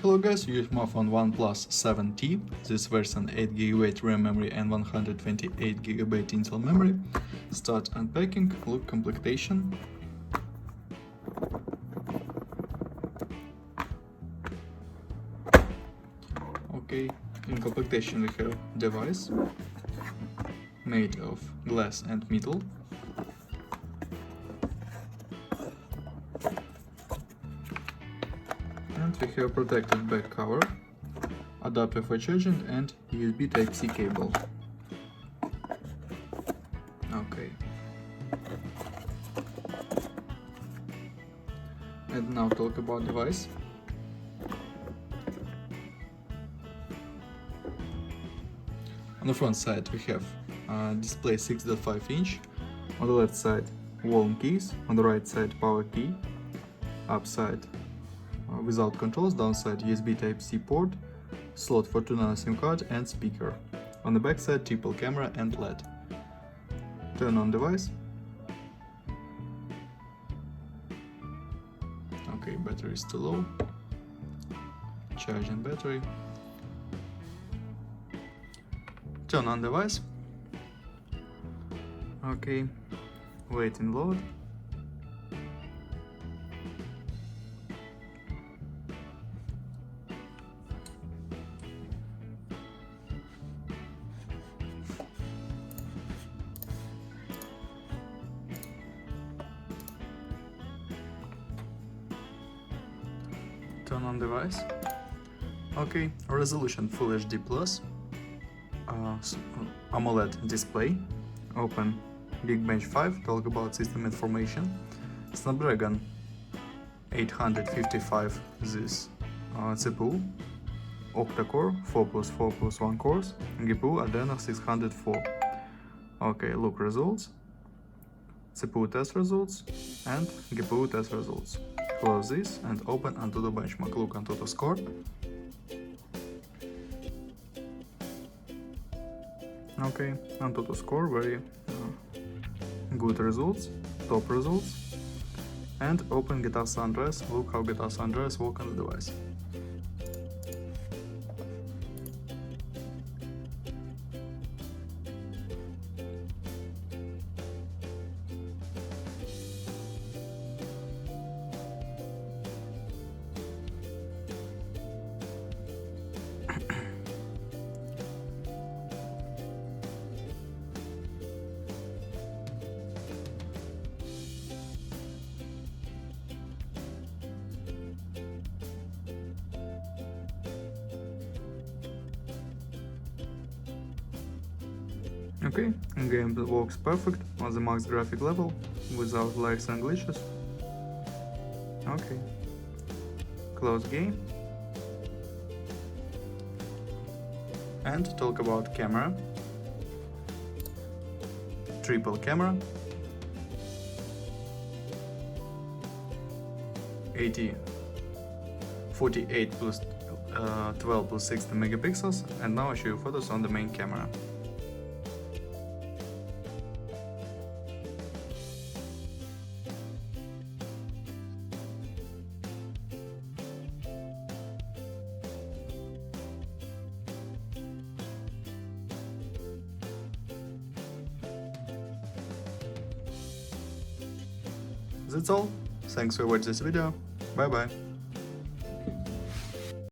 Hello guys, you use my phone OnePlus 7T. This version 8GB RAM memory and 128GB Intel memory. Start unpacking, look completion. Okay, in completion we have device made of glass and metal. And we have protected back cover, adapter for charging and USB Type-C cable. Okay. And now talk about device. On the front side we have display 6.5 inch, on the left side volume keys, on the right side power key, upside without controls, downside USB Type-C port, slot for 2 nano SIM card and speaker. On the back side triple camera and LED. Turn on device. Okay, battery is too low. Charging battery. Turn on device. Okay, wait and load. Turn on device. Okay, resolution Full HD Plus, AMOLED display. Open Geekbench 5, talk about system information. Snapdragon 855 this CPU, octa-core 4+4+1 cores, GPU Adreno 604. Okay, look results, CPU test results and GPU test results. Close this and open Antutu benchmark. Look Antutu score. Okay, Antutu score, very good results, top results. And open GTA San Andreas. Look how GTA San Andreas work on the device. Okay, game works perfect on the max graphic level without lags and glitches. Okay, close game. And talk about camera. Triple camera. 48 plus 12 plus 60 megapixels, and now I show you photos on the main camera. That's all. Thanks for watching this video. Bye bye.